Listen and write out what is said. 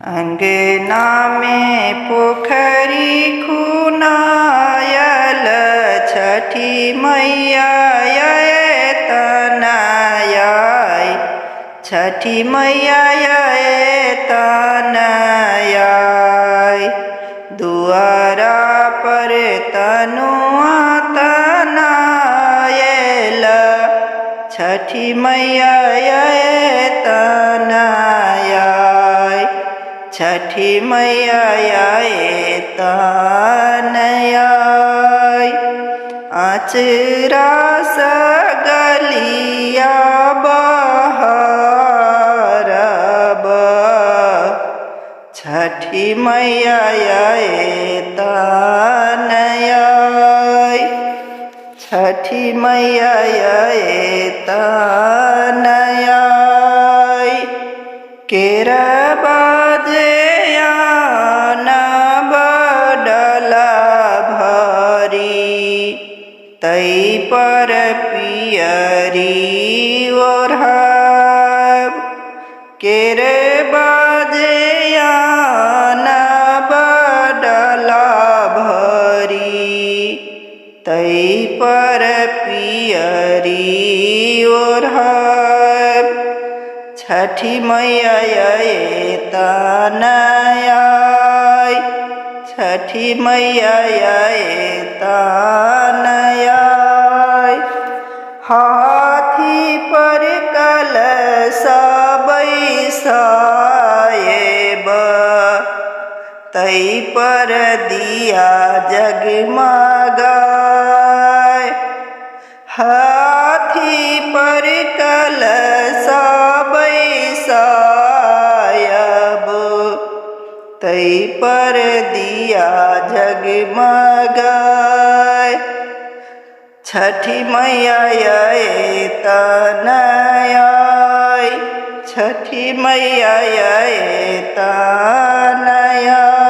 अंगना में पोखरी खुनायल छठी मैया तनयाय छठी मैया तनयाय दुआरा पर तनुआ तनायल छठी मैया तनयाय छठी मैया तनयाय आचरा सगलिया बहरब छठी मैया तनयाय छठी मैया तनयाय केरा बाजे आना बडला भरी तई पर पियरी ओढ़ब केरे बाजे आना बडला भरी तई पर पियरी ओढ़ब छठी मैया तनयाय छठी मैया तनयाय हाथी पर कलशा बैसाएब तई पर दिया जगमगाए हाथी पर कलशा बैसायब तई पर दिया जगमगाए छठी मैया तनयाय छठी मैया तनयाय।